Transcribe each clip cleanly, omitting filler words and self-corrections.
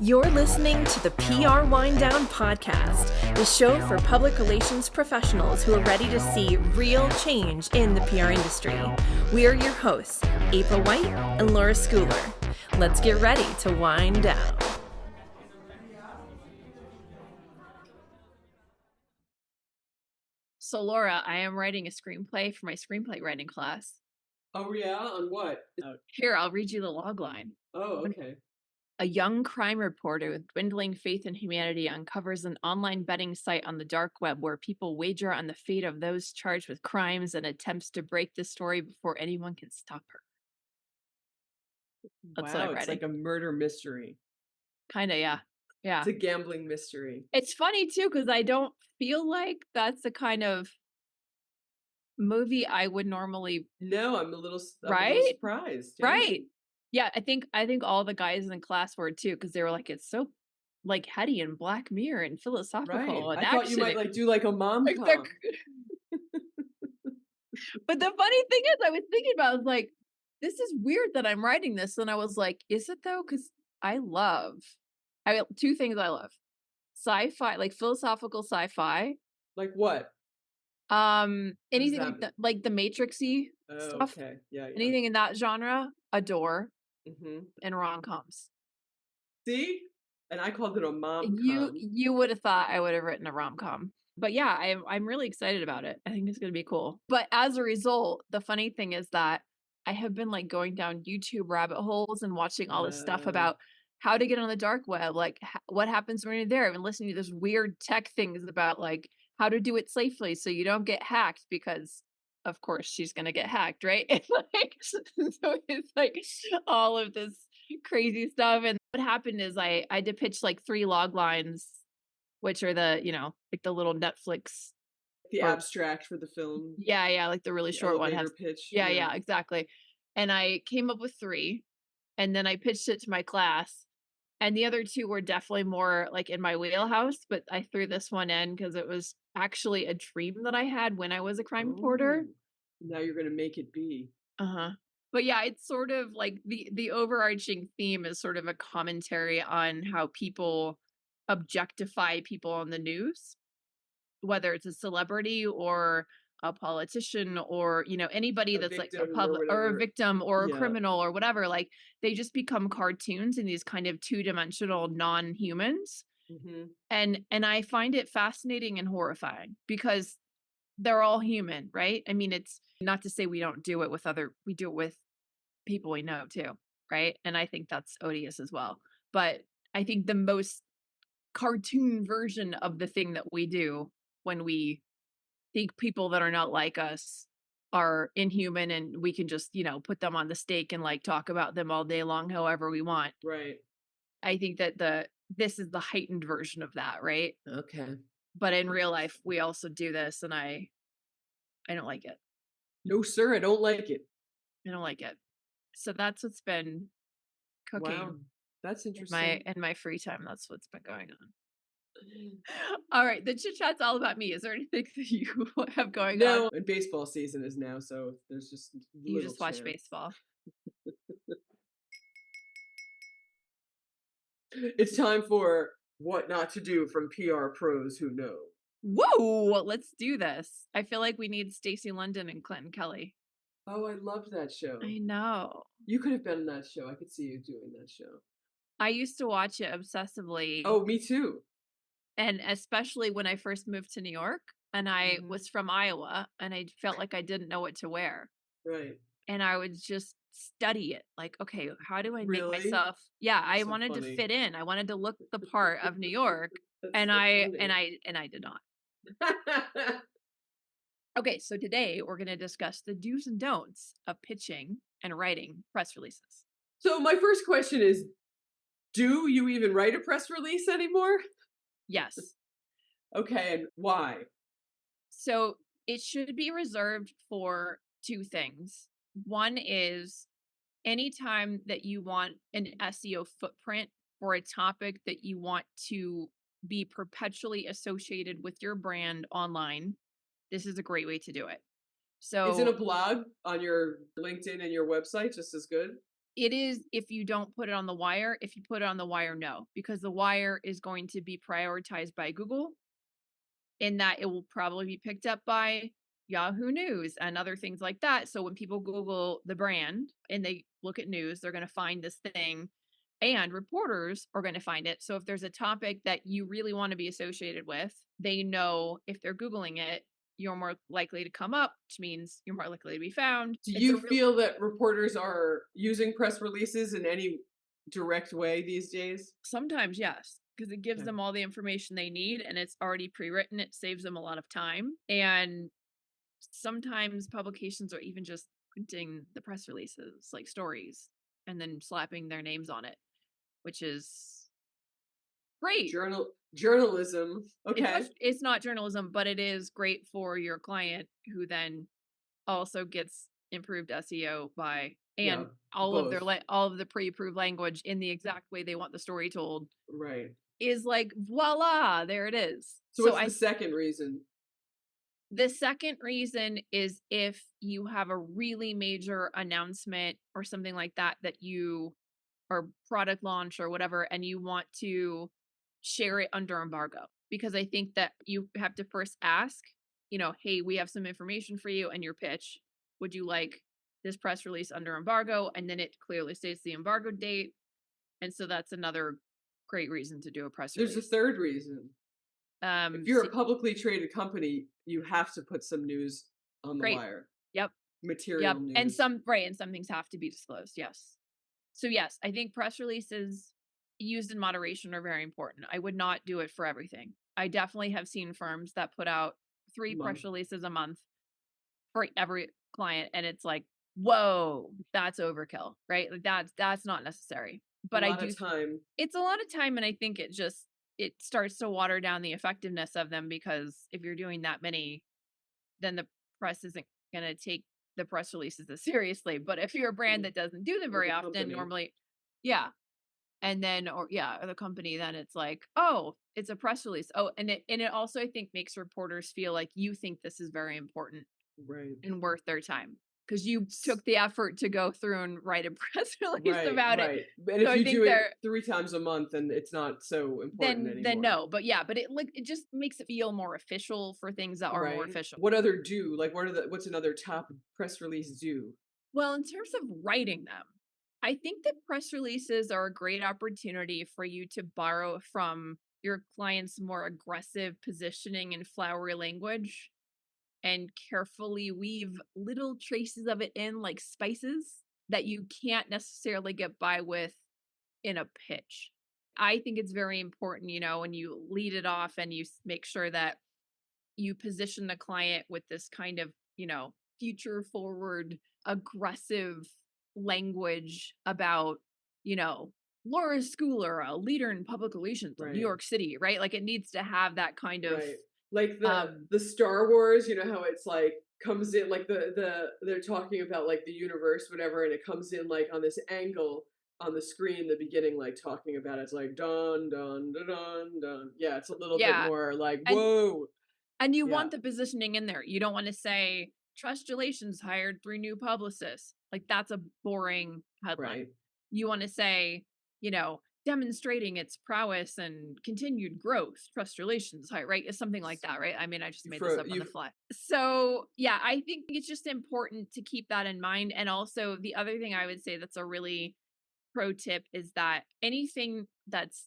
You're listening to the PR Wind Down Podcast, the show for public relations professionals who are ready to see real change in the PR industry. We are your hosts, April White and Laura Schooler. Let's get ready to wind down. So, Laura, I am writing a screenplay for my screenplay writing class. Oh, yeah? On what? Here, I'll read you the logline. Oh, okay. A young crime reporter with dwindling faith in humanity uncovers an online betting site on the dark web where people wager on the fate of those charged with crimes and attempts to break the story before anyone can stop her. That's what I'm It's writing. like a murder mystery. Kind of, yeah. Yeah. It's a gambling mystery. It's funny, too, because I don't feel like that's the kind of movie I would normally... No, I'm a little surprised. Yeah. Right. Yeah, I think all the guys in class were too, because they were like, it's so like heady and Black Mirror and philosophical Right. and I thought you might like do like a mom-com. But the funny thing is, I was thinking about, I was like, this is weird that I'm writing this, and I was like, is it though? Because two things I love: sci-fi, like philosophical sci-fi. Like what? Anything like the Matrix-y stuff. Okay. Yeah. Anything in that genre, adore. Mm-hmm. And rom-coms. See? And I called it a mom-com. You would have thought I would have written a rom-com. But yeah, I'm really excited about it. I think it's going to be cool. But as a result, the funny thing is that I have been like going down YouTube rabbit holes and watching all this stuff about how to get on the dark web, like what happens when you're there. I've been listening to this weird tech things about like how to do it safely so you don't get hacked, because of course she's gonna get hacked, right? So it's like all of this crazy stuff. And what happened is I had to pitch like 3 log lines, which are the, like the little Netflix, the abstract for the film. Yeah, like the really short one has pitch. Yeah, exactly. And I came up with 3, and then I pitched it to my class. And the other 2 were definitely more like in my wheelhouse, but I threw this one in because it was actually a dream that I had when I was a crime reporter. Now you're going to make it be. Uh-huh. But yeah, it's sort of like the overarching theme is sort of a commentary on how people objectify people on the news, whether it's a celebrity or a politician or, anybody that's like a public or a victim or a criminal or whatever. Like they just become cartoons and these kind of 2-dimensional non-humans. Mm-hmm. And I find it fascinating and horrifying because they're all human, right? I mean, it's not to say we don't do it we do it with people we know too, right? And I think that's odious as well. But I think the most cartoon version of the thing that we do when we think people that are not like us are inhuman and we can just, put them on the stake and like talk about them all day long, however we want. Right. I think that this is the heightened version of that, right? Okay. But in real life, we also do this, and I don't like it. No, sir, I don't like it. I don't like it. So that's what's been cooking. Wow, that's interesting. In my free time, that's what's been going on. All right, the chit chat's all about me. Is there anything that you have going on? No, and baseball season is now, so there's just you just watch baseball. It's time for What Not to Do from PR pros who know. Whoa, let's do this. I feel like we need Stacey London and Clinton Kelly. Oh, I loved that show. I know. You could have been in that show. I could see you doing that show. I used to watch it obsessively. Oh, me too. And especially when I first moved to New York and I was from Iowa and I felt like I didn't know what to wear. Right. And I would just study it. Like, okay, how do I make myself? Yeah, I wanted to fit in. I wanted to look the part of New York. And I did not. Okay, so today we're going to discuss the do's and don'ts of pitching and writing press releases. So my first question is, do you even write a press release anymore? Yes. Okay, and why? So it should be reserved for 2 things. One is anytime that you want an SEO footprint for a topic that you want to be perpetually associated with your brand online, this is a great way to do it. Isn't a So blog on your LinkedIn and your website just as good? it is if you don't put it on the wire. If you put it on the wire, no, because the wire is going to be prioritized by Google in that it will probably be picked up by Yahoo News and other things like that. So when people Google the brand and they look at news, they're going to find this thing and reporters are going to find it. So if there's a topic that you really want to be associated with, they know if they're Googling it, you're more likely to come up, which means you're more likely to be found. Do It's you feel that reporters are using press releases in any direct way these days? Sometimes, yes, because it gives Okay. them all the information they need and it's already pre-written. It saves them a lot of time. And sometimes publications are even just printing the press releases, like stories, and then slapping their names on it, which is great. Journalism. Okay. It's not journalism, but it is great for your client who then also gets improved SEO by and all of their both. all of the pre-approved language in the exact way they want the story told Right. is like voila, there it is. So what's the second reason? The second reason is if you have a really major announcement or something like that you or product launch or whatever, and you want to share it under embargo. Because I think that you have to first ask, hey, we have some information for you and your pitch. Would you like this press release under embargo? And then it clearly states the embargo date. And so that's another great reason to do a press release. There's a third reason. If you're a publicly traded company, you have to put some news on the wire. Yep. Material news. And some things have to be disclosed. Yes. So yes, I think press releases used in moderation are very important. I would not do it for everything. I definitely have seen firms that put out 3 press releases a month for every client, and it's like, whoa, that's overkill, right? Like that's not necessary. But it's a lot of time, and I think it starts to water down the effectiveness of them, because if you're doing that many, then the press isn't going to take the press releases as seriously. But if you're a brand that doesn't do them very often, normally, and then or the company, then it's like, oh, it's a press release. Oh, and it also, I think, makes reporters feel like you think this is very important, right, and worth their time, because you took the effort to go through and write a press release about it. And so if you do it 3 times a month, then it's not so important anymore. Then no, but it just makes it feel more official for things that are more official. What other do? Like, what's another top press release do? Well, in terms of writing them, I think that press releases are a great opportunity for you to borrow from your client's more aggressive positioning and flowery language, and carefully weave little traces of it in, like spices, that you can't necessarily get by with in a pitch. I think it's very important, when you lead it off and you make sure that you position the client with this kind of, future forward, aggressive language about, Laura Schooler, a leader in public relations in New York City, right? Like it needs to have that kind of like the Star Wars, how it's like comes in like they're talking about like the universe, whatever, and it comes in like on this angle on the screen in the beginning, like talking about it. It's like dun dun dun dun dun. Yeah, it's a little bit more like whoa. And you want the positioning in there. You don't want to say Trust Relations hired 3 new publicists. Like that's a boring headline. Right. You want to say, demonstrating its prowess and continued growth, Trust Relations hired, right? It's something like that, right? I mean, I just made this up on the fly. So yeah, I think it's just important to keep that in mind. And also the other thing I would say that's a really pro tip is that anything that's,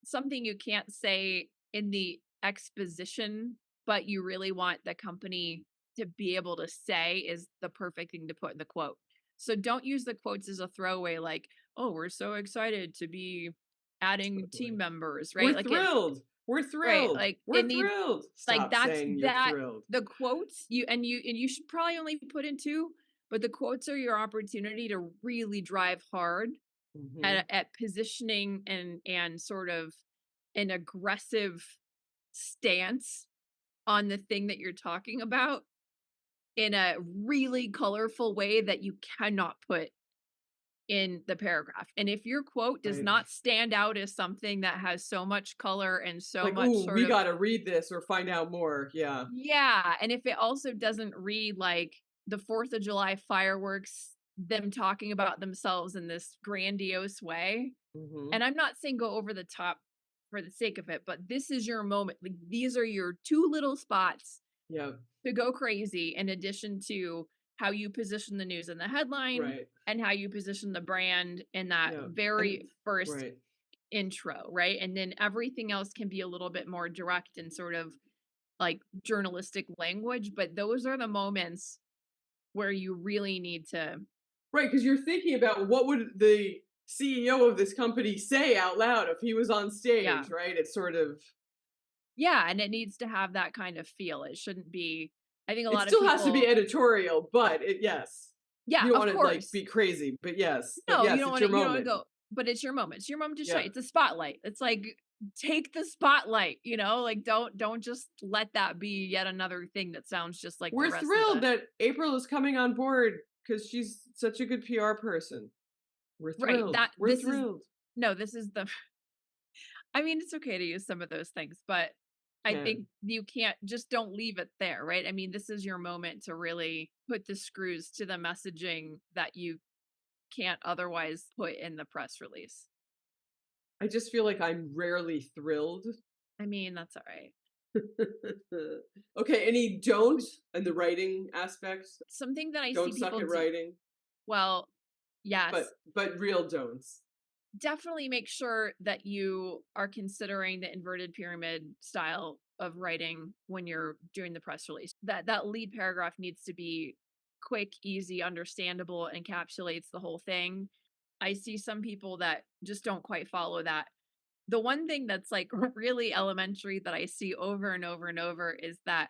something you can't say in the exposition, but you really want the company to be able to say, is the perfect thing to put in the quote. So don't use the quotes as a throwaway, like, oh, we're so excited to be adding team members, right? We're thrilled. We're thrilled. Right, we're thrilled. Stop saying you're thrilled. The quotes you should probably only put in 2, but the quotes are your opportunity to really drive hard at positioning and sort of an aggressive stance on the thing that you're talking about in a really colorful way that you cannot put in the paragraph. And if your quote does Right. not stand out as something that has so much color and so Like, much ooh, sort we of, gotta read this or find out more. Yeah. yeah, and if it also doesn't read like the 4th of July fireworks, them talking about themselves in this grandiose way, Mm-hmm. and I'm not saying go over the top for the sake of it, but this is your moment. Like, these are your 2 little spots Yeah. to go crazy, in addition to how you position the news in the headline Right. and how you position the brand in that Yeah. very And first right. intro, right? And then everything else can be a little bit more direct and sort of like journalistic language, but those are the moments where you really need to. Right, because you're thinking about what would the CEO of this company say out loud if he was on Yeah. stage, right? It's sort of Yeah, and it needs to have that kind of feel. It shouldn't be, I think a it lot of still has to be people, editorial, but yes. yeah, You don't of want to like course. be crazy, but yes. But No, you yes, don't it's want to, your you don't want to moment. go, but it's your moment. It's your moment to shine. Yeah. It's a spotlight. It's like, take the spotlight, like don't just let that be yet another thing that sounds just like the We're rest of thrilled the. that April is coming on board because she's such a good PR person. We're Right. thrilled. That We're this is thrilled. no, this is the I mean, it's okay to use some of those things, but I Can. think you can't just don't leave it there, right? I mean, this is your moment to really put the screws to the messaging that you can't otherwise put in the press release. I just feel like I'm rarely thrilled. I mean, that's all right. Okay, any don't in the writing aspects? Something that I Don't see suck people at do. writing, Well, yes, but real don'ts. definitely make sure that you are considering the inverted pyramid style of writing when you're doing the press release. That lead paragraph needs to be quick, easy, understandable, encapsulates the whole thing. I see some people that just don't quite follow that. The one thing that's like really elementary that I see over and over and over is that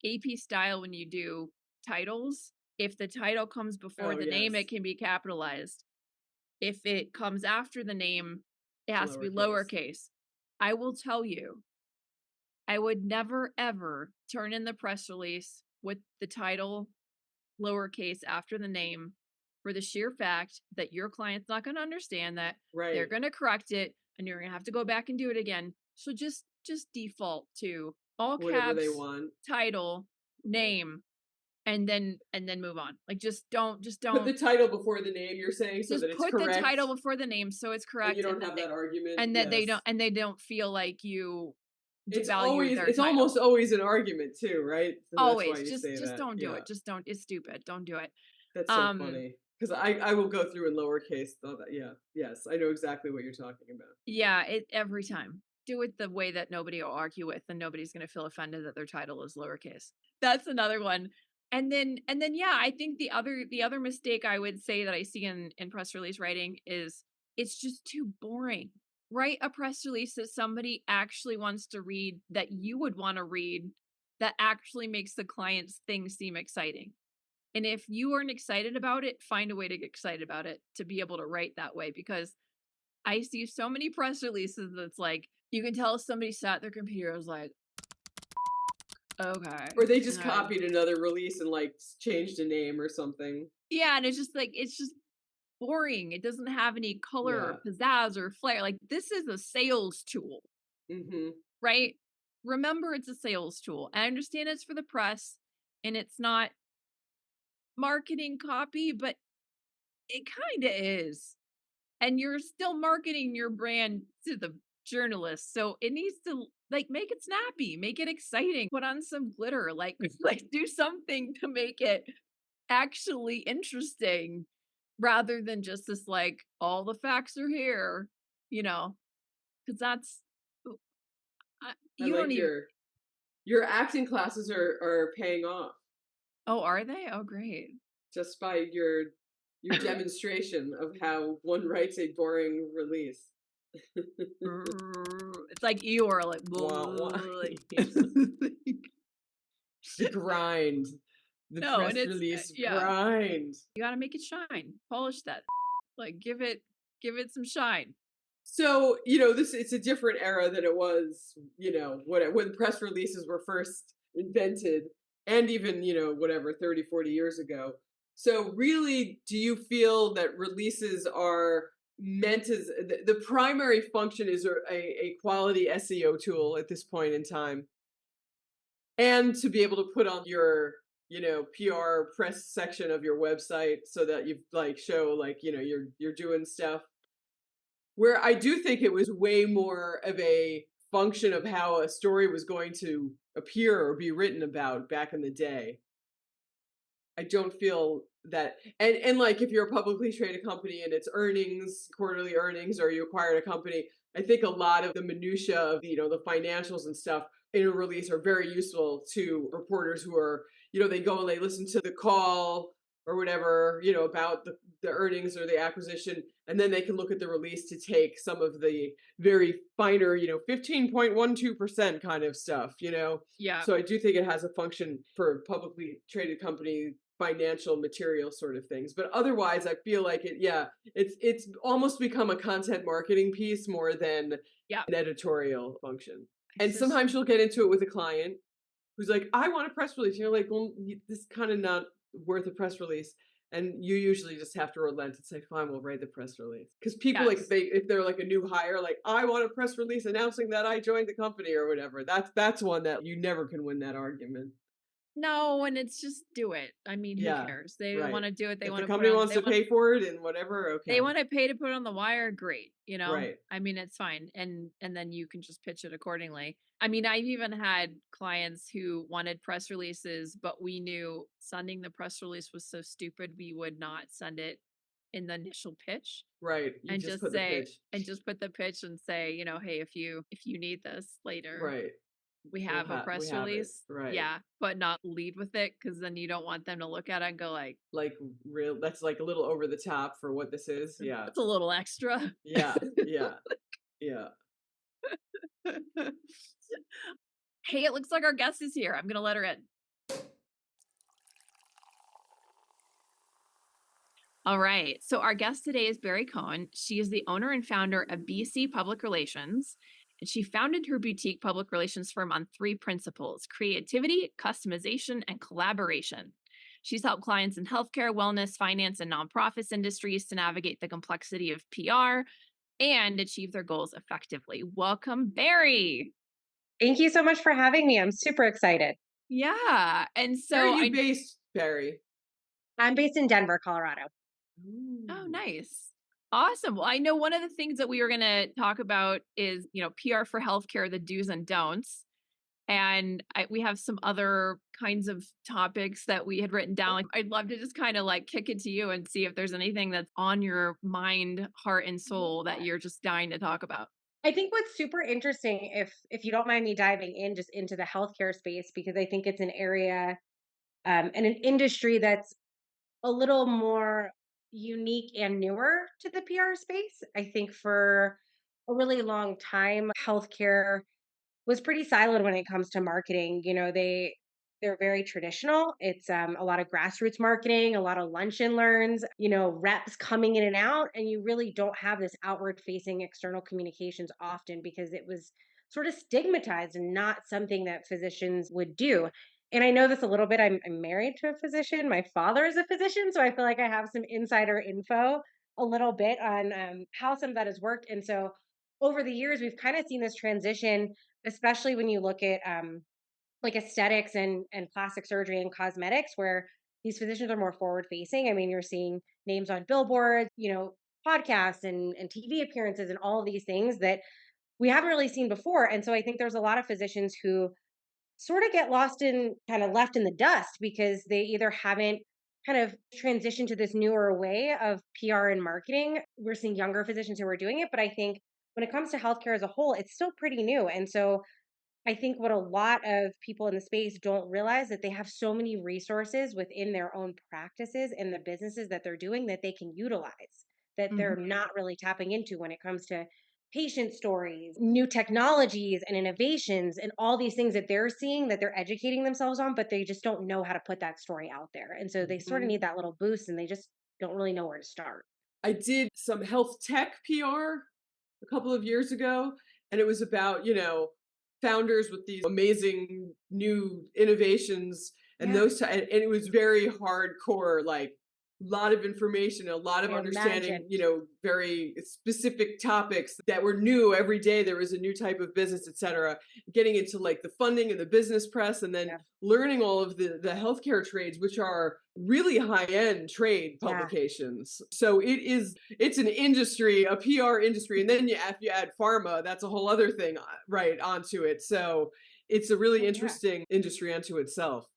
AP style when you do titles, if the title comes before Oh the name, yes, it can be capitalized. If it comes after the name, it has to be lowercase. lowercase. I will tell you, I would never ever turn in the press release with the title lowercase after the name, for the sheer fact that your client's not going to understand that. They're Right. going to correct it and you're going to have to go back and do it again. So just default to all Whatever they caps, want. title, name, and then move on. Like just Put the don't title before the name, you're saying, so just that it's put the correct title before the name so it's and you correct, don't have that argument. and that Yes. they don't feel like you It's devalue always their it's title. almost always an argument too, right? So that's why Always you say just that. don't do Yeah. it. Just don't. It's stupid. Don't do it. That's so funny. Because I will go through in lowercase though that yeah. Yes. I know exactly what you're talking about. Yeah, it every time. Do it the way that nobody will argue with, and nobody's going to feel offended that their title is lowercase. That's another one. And then yeah, I think the other mistake I would say that I see in press release writing is it's just too boring. Write a press release that somebody actually wants to read, that you would want to read, that actually makes the client's thing seem exciting. And if you aren't excited about it, find a way to get excited about it to be able to write that way, because I see so many press releases that's like, you can tell somebody sat at their computer was like, okay. Or they just copied another release and like changed a name or something. Yeah, and it's just boring. It doesn't have any color or pizzazz or flair. Like, this is a sales tool. Mm-hmm. Right? Remember, it's a sales tool. I understand it's for the press and it's not marketing copy, but it kind of is. And you're still marketing your brand to the journalists. So it needs to like make it snappy, make it exciting, put on some glitter, like do something to make it actually interesting rather than just this like all the facts are here, because that's I you like don't even. your acting classes are paying off. Oh, are they? Oh, great. Just by your demonstration of how one writes a boring release. It's like Eeyore, like, the grind, the press release grind. You gotta make it shine, polish that, like give it some shine. So it's a different era than it was, when press releases were first invented, and even 30, 40 years ago. So really, do you feel that releases are meant as the primary function is a quality SEO tool at this point in time? And to be able to put on your, PR press section of your website so that you like show like, you're doing stuff. Where I do think it was way more of a function of how a story was going to appear or be written about back in the day. I don't feel that, and like if you're a publicly traded company and it's earnings, quarterly earnings, or you acquired a company, I think a lot of the minutia of the financials and stuff in a release are very useful to reporters who are, they go and they listen to the call or whatever, about the earnings or the acquisition, and then they can look at the release to take some of the very finer, 15.12% kind of stuff. Yeah. So I do think it has a function for publicly traded company financial material sort of things. But otherwise, I feel like it's almost become a content marketing piece more than Yeah. an editorial function. And It's just- sometimes you'll get into it with a client who's like, I want a press release. You're like, well, this is kind of not worth a press release. And you usually just have to relent and say, fine, we'll write the press release. Because people like Yes. if they're like a new hire, like I want a press release announcing that I joined the company or whatever. That's one that you never can win that argument. No, and it's just do it. I mean, who Yeah, cares? They right. want to do it. They If want the to put company on. wants to pay for it and whatever, They okay. want to pay to put it on the wire. Great, Right. I mean, it's fine, and then you can just pitch it accordingly. I mean, I've even had clients who wanted press releases, but we knew sending the press release was so stupid we would not send it in the initial pitch. Right. You And just just put the say, pitch. just put the pitch and say, hey, if you need this later, Right. we have a We press have it. release. Right. Yeah, but not lead with it because then you don't want them to look at it and go like real that's like a little over the top for what this is. Yeah. it's a little extra. Yeah. Yeah. Yeah. Hey, it looks like our guest is here. I'm gonna let her in. All right. So our guest today is Barrie Cohen. She is the owner and founder of BC Public Relations. And she founded her boutique public relations firm on 3 principles: creativity, customization, and collaboration. She's helped clients in healthcare, wellness, finance, and nonprofits industries to navigate the complexity of PR and achieve their goals effectively. Welcome, Barrie. Thank you so much for having me. I'm super excited. Yeah. And Where are so you based, Barrie? I'm based in Denver, Colorado. Oh, nice. Awesome. Well, I know one of the things that we were going to talk about is, PR for healthcare, the do's and don'ts. And we have some other kinds of topics that we had written down. Like, I'd love to just kind of like kick it to you and see if there's anything that's on your mind, heart, and soul that you're just dying to talk about. I think what's super interesting, if you don't mind me diving in just into the healthcare space, because I think it's an area and an industry that's a little more unique and newer to the PR space. I think for a really long time, healthcare was pretty siloed when it comes to marketing. They're very traditional. It's a lot of grassroots marketing, a lot of lunch and learns, reps coming in and out, and you really don't have this outward facing external communications often because it was sort of stigmatized and not something that physicians would do. And I know this a little bit. I'm married to a physician. My father is a physician, so I feel like I have some insider info a little bit on how some of that has worked. And so over the years, we've kind of seen this transition, especially when you look at like aesthetics and plastic surgery and cosmetics, where these physicians are more forward facing. I mean, you're seeing names on billboards, podcasts and TV appearances and all of these things that we haven't really seen before. And so I think there's a lot of physicians who sort of get lost in kind of left in the dust because they either haven't kind of transitioned to this newer way of PR and marketing. We're seeing younger physicians who are doing it, but I think when it comes to healthcare as a whole, it's still pretty new. And so I think what a lot of people in the space don't realize that they have so many resources within their own practices and the businesses that they're doing that they can utilize that they're not really tapping into when it comes to patient stories, new technologies and innovations and all these things that they're seeing that they're educating themselves on, but they just don't know how to put that story out there. And so they sort of need that little boost and they just don't really know where to start. I did some health tech PR a couple of years ago, and it was about, founders with these amazing new innovations and and it was very hardcore, like lot of information, a lot of I understanding, imagine. you know, very specific topics that were new every day. There was a new type of business, etc. Getting into like the funding and the business press, and then Yeah. learning all of the healthcare trades, which are really high end trade Yeah. publications. So it's an industry, a PR industry, and then if you add pharma, that's a whole other thing, right, onto it. So it's a really Oh, yeah. interesting industry unto itself.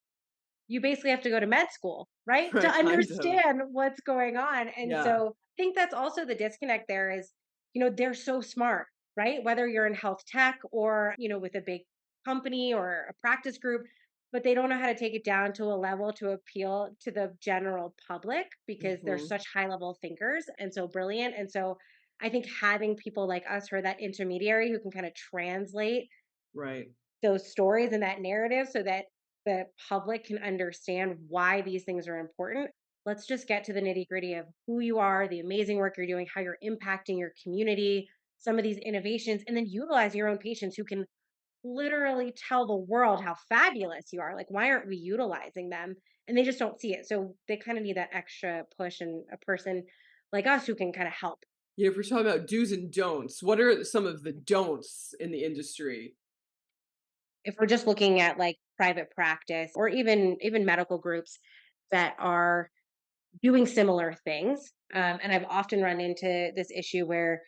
You basically have to go to med school, right? To Right, kind of. understand what's going on. And Yeah. so I think that's also the disconnect there is, they're so smart, right? Whether you're in health tech or, with a big company or a practice group, but they don't know how to take it down to a level to appeal to the general public because they're Hmm. such high level thinkers and so brilliant. And so I think having people like us who are that intermediary who can kind of translate Right. those stories and that narrative so that the public can understand why these things are important. Let's just get to the nitty gritty of who you are, the amazing work you're doing, how you're impacting your community, some of these innovations, and then utilize your own patients who can literally tell the world how fabulous you are. Like, why aren't we utilizing them? And they just don't see it. So they kind of need that extra push and a person like us who can kind of help. You know, if we're talking about do's and don'ts, what are some of the don'ts in the industry? If we're just looking at like private practice or even medical groups that are doing similar things. And I've often run into this issue where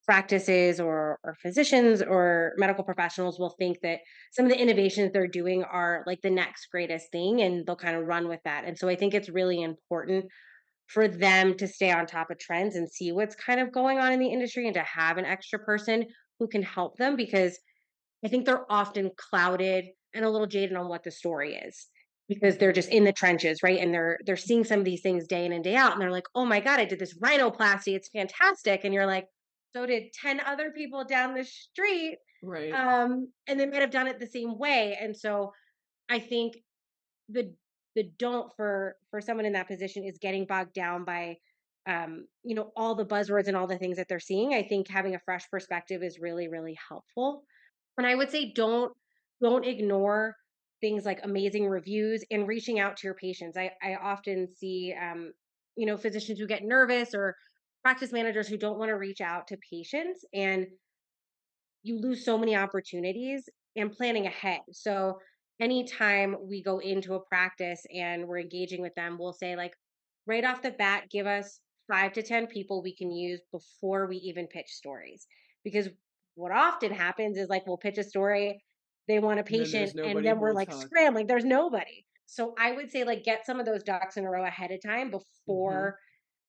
practices or physicians or medical professionals will think that some of the innovations they're doing are like the next greatest thing and they'll kind of run with that. And so I think it's really important for them to stay on top of trends and see what's kind of going on in the industry and to have an extra person who can help them because I think they're often clouded and a little jaded on what the story is because they're Mhm. just in the trenches, right? And they're seeing some of these things day in and day out, and they're like, "Oh my god, I did this rhinoplasty. It's fantastic." And you're like, "So did 10 other people down the street." Right. And they might have done it the same way. And so I think the the don't for someone in that position is getting bogged down by all the buzzwords and all the things that they're seeing. I think having a fresh perspective is really, really helpful. And I would say don't ignore things like amazing reviews and reaching out to your patients. I often see physicians who get nervous or practice managers who don't want to reach out to patients and you lose so many opportunities and planning ahead. So anytime we go into a practice and we're engaging with them, we'll say like right off the bat, give us 5 to 10 people we can use before we even pitch stories. Because what often happens is like we'll pitch a story, they want a And then patient, there's and nobody then who we're will like talk. scrambling. There's nobody. So I would say like get some of those ducks in a row ahead of time Hmm. before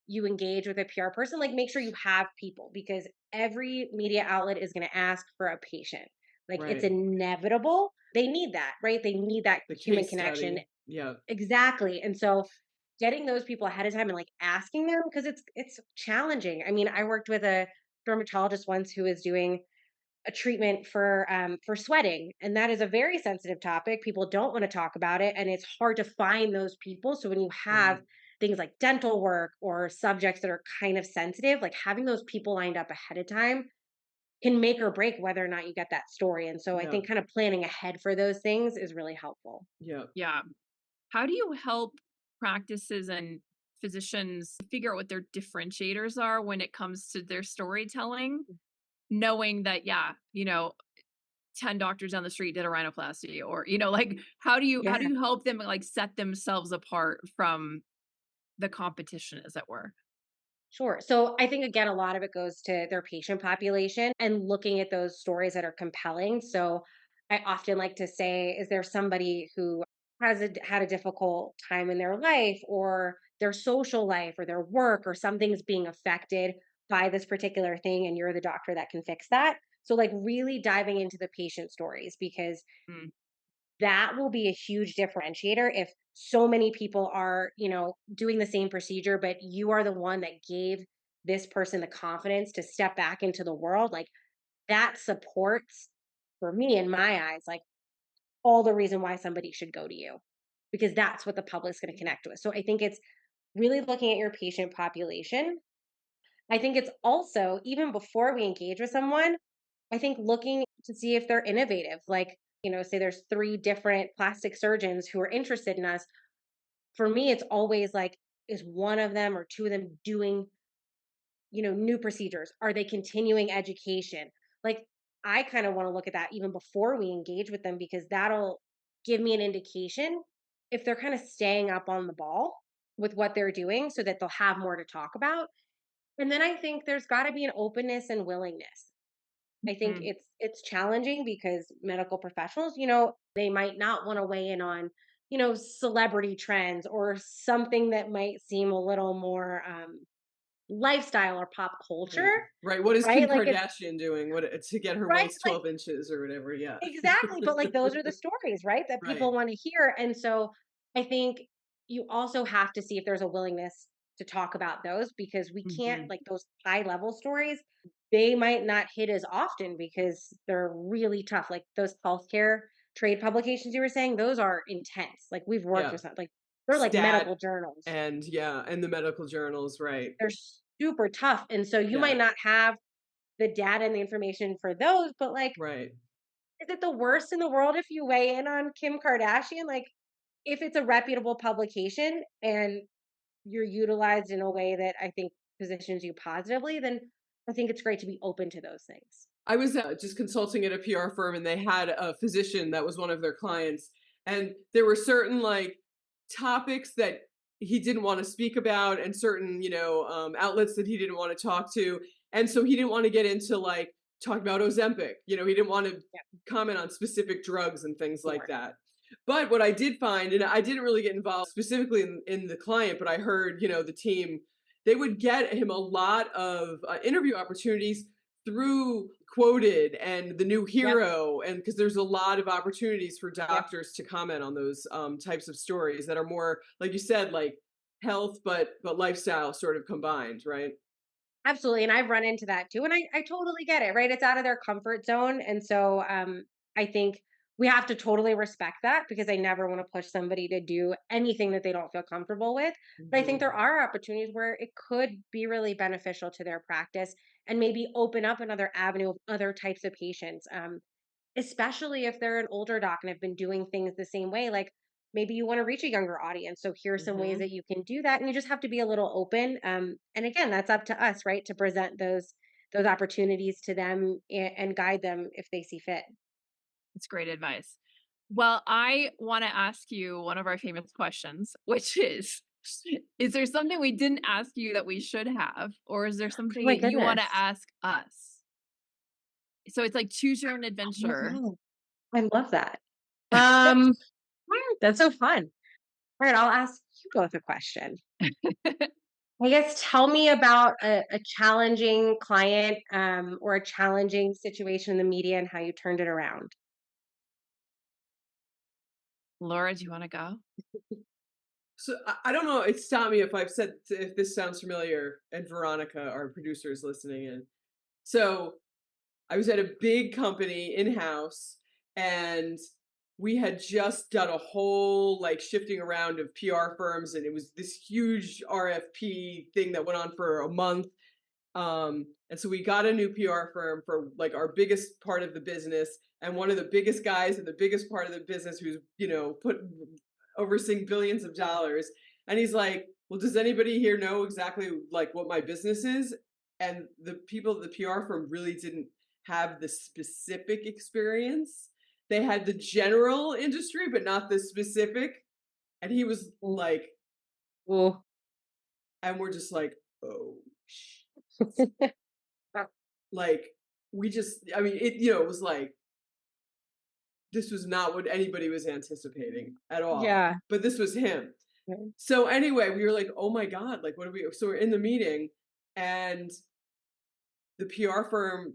you engage with a PR person, like make sure you have people because every media outlet is going to ask for a patient. Like it's Right. inevitable. They need that, right? They need that The human case connection. study. Yeah. Exactly. And so getting those people ahead of time and like asking them because it's challenging. I mean, I worked with a dermatologist once who was doing a treatment for sweating and that is a very sensitive topic. People don't want to talk about it and it's hard to find those people. So when you have Right. things like dental work or subjects that are kind of sensitive, like having those people lined up ahead of time can make or break whether or not you get that story. And so I Yeah. think kind of planning ahead for those things is really helpful. Yeah. Yeah. How do you help practices and physicians figure out what their differentiators are when it comes to their storytelling, knowing that, yeah, 10 doctors down the street did a rhinoplasty or, like how do Yeah. you help them like set themselves apart from the competition, as it were? Sure. So I think again, a lot of it goes to their patient population and looking at those stories that are compelling. So I often like to say, is there somebody who had a difficult time in their life or their social life or their work or something's being affected by this particular thing and you're the doctor that can fix that? So like really diving into the patient stories because Mm, that will be a huge differentiator if so many people are, doing the same procedure, but you are the one that gave this person the confidence to step back into the world. Like that supports, for me, in my eyes, like all the reason why somebody should go to you because that's what the public's going to connect with. So I think it's really looking at your patient population. I think it's also, even before we engage with someone, I think looking to see if they're innovative, like, say there's 3 different plastic surgeons who are interested in us. For me, it's always like, is one of them or two of them doing, new procedures? Are they continuing education? Like, I kind of want to look at that even before we engage with them, because that'll give me an indication if they're kind of staying up on the ball with what they're doing so that they'll have more to talk about. And then I think there's got to be an openness and willingness. I think Mm. it's challenging because medical professionals, they might not want to weigh in on, celebrity trends or something that might seem a little more lifestyle or pop culture, Right. Right. What is right? Kim Like it's Kardashian doing? What to get her right, waist like 12 inches or whatever? Yeah. exactly. But like those are the stories, right? That Right. people want to hear. And so I think you also have to see if there's a willingness to talk about those, because we can't, Hmm. like, those high level stories, they might not hit as often because they're really tough. Like those healthcare trade publications you were saying, those are intense. Like we've worked Yeah. with some, like they're like Stat medical journals. and yeah, and the medical journals, right. They're super tough. And so you Yeah. might not have the data and the information for those, but like, Right. is it the worst in the world if you weigh in on Kim Kardashian? Like, if it's a reputable publication and you're utilized in a way that I think positions you positively, then I think it's great to be open to those things. I was just consulting at a PR firm and they had a physician that was one of their clients. And there were certain like topics that he didn't want to speak about and certain, outlets that he didn't want to talk to. And so he didn't want to get into like talking about Ozempic. He didn't want to Yeah, comment on specific drugs and things like sure. that. But what I did find, and I didn't really get involved specifically in the client, but I heard, the team, they would get him a lot of interview opportunities through Quoted and The New Yep. Hero, and because there's a lot of opportunities for Yep. doctors to comment on those types of stories that are more, like you said, like health, but lifestyle sort of combined, right? Absolutely. And I've run into that too. And I totally get it, right? It's out of their comfort zone. And so I think we have to totally respect that, because I never want to push somebody to do anything that they don't feel comfortable with. But I think Mhm. there are opportunities where it could be really beneficial to their practice and maybe open up another avenue of other types of patients. Especially if they're an older doc and have been doing things the same way. Like, maybe you want to reach a younger audience, so here's some ways Mhm. that you can do that, and you just have to be a little open. And again, that's up to us, right, to present those opportunities to them and guide them if they see fit. It's great advice. Well, I want to ask you one of our famous questions, which is there something we didn't ask you that we should have, or is there Oh something my that you want goodness. to ask us? So it's like choose your own Oh my adventure. God. I love that. um that's so fun. All right, I'll ask you both a question. I guess, tell me about a challenging client, or a challenging situation in the media and how you turned it around. Laura, do you want to go? So I don't know. It stopped me if this sounds familiar, and Veronica, our producer, is listening in. So I was at a big company in house, and we had just done a whole like shifting around of PR firms, and it was this huge RFP thing that went on for a month. And so we got a new PR firm for like our biggest part of the business, and one of the biggest guys in the biggest part of the business who's put overseeing billions of dollars. And he's like, "Well, does anybody here know exactly like what my business is?" And the people at the PR firm really didn't have the specific experience. They had the general industry, but not the specific. And he was Ooh, like, ooh. and we're just like, oh, Uh, like we just, I mean, it was like this was not what anybody was anticipating at all. yeah. But this was him. Right. So anyway, we were like, oh my God, like what do we, so we're in the meeting, and the PR firm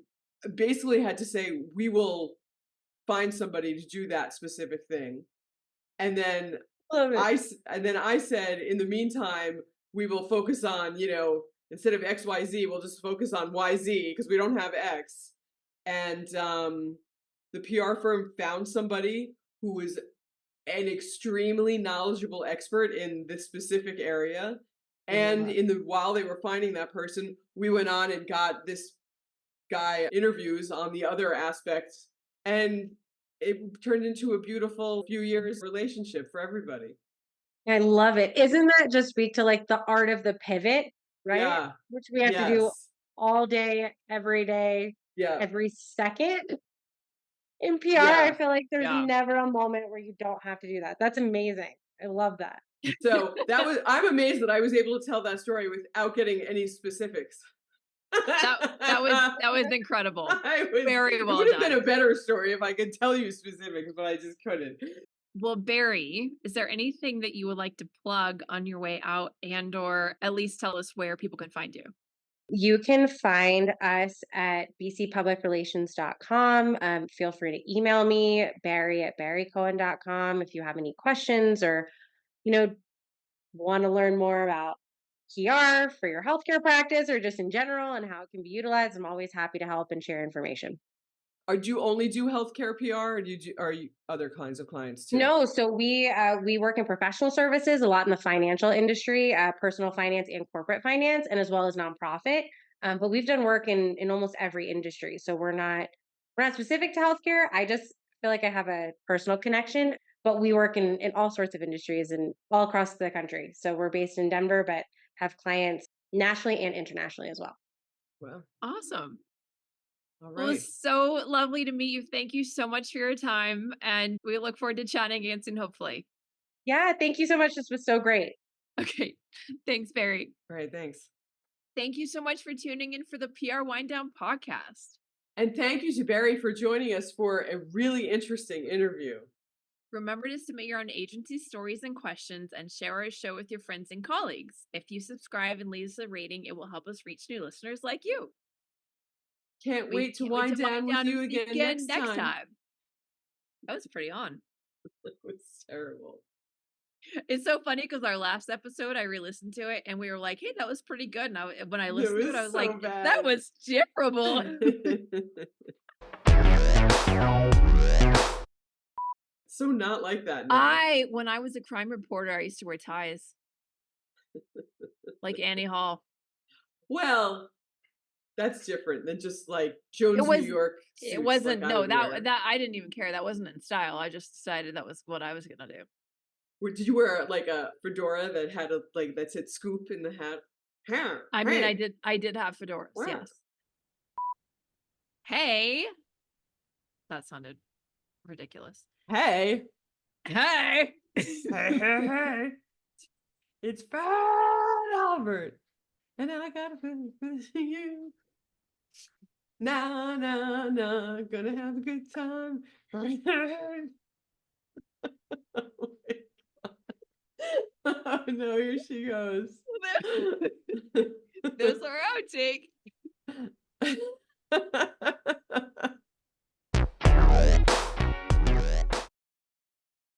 basically had to say, we will find somebody to do that specific thing. And then Love it. I said, in the meantime, we will focus on, instead of XYZ, we'll just focus on YZ because we don't have X. And the PR firm found somebody who was an extremely knowledgeable expert in this specific area. And Love while they were finding that person, we went on and got this guy interviews on the other aspects, and it turned into a beautiful few years relationship for everybody. I love it. Isn't that just speak to like the art of the pivot, right? Yeah. Which we have to do Yes. all day, Yeah. every second. In PR, I Yeah. feel like there's Yeah. never a moment where you don't have to do that. That's amazing. I love that. So I'm amazed that I was able to tell that story without getting any specifics. That was incredible. Very It well would have been a done. better story if I could tell you specifics, but I just couldn't. Well, Barrie, is there anything that you would like to plug on your way out and or at least tell us where people can find you? You can find us at bcpublicrelations.com. Feel free to email me, barrie@barriecohen.com, if you have any questions or, you know, want to learn more about PR for your healthcare practice or just in general and how it can be utilized. I'm always happy to help and share information. Do you only do healthcare PR, or are you other kinds of clients too? No, so we work in professional services, a lot in the financial industry, personal finance and corporate finance, and as well as nonprofit. But we've done work in almost every industry. So we're not specific to healthcare. I just feel like I have a personal connection, but we work in all sorts of industries and all across the country. So we're based in Denver, but have clients nationally and internationally as well. Well, Awesome. all Well, it right. was so lovely to meet you. Thank you so much for your time. And we look forward to chatting again soon, hopefully. Yeah, thank you so much. This was so great. Okay. Thanks, Barrie. All right, thanks. Thank you so much for tuning in for the PR Wind Down podcast. And thank you to Barrie for joining us for a really interesting interview. Remember to submit your own agency stories and questions and share our show with your friends and colleagues. If you subscribe and leave us a rating, it will help us reach new listeners like you. Can't We wait to can't wait wind to down with you and see again next time. That was pretty on. It was terrible. It's so funny because our last episode, I re-listened to it and we were like, "Hey, that was pretty good." And when I It listened to it, was I was so like, bad. "That was terrible." So not like that now. When I was a crime reporter, I used to wear ties, like Annie Hall. Well, that's different than just like Jones, New York suits. It wasn't. Like I No, would wear. that I didn't even care. That wasn't in style. I just decided that was what I was gonna do. Did you wear like a fedora that had a like that said "scoop" in the hat? I mean, Hey, I did have fedoras. wow. Yes. Hey, that sounded ridiculous. Hey, Hey. hey. It's Fat Albert, and I gotta finish you. Nah, gonna have a good time. Oh no, here she goes. Those are outtake.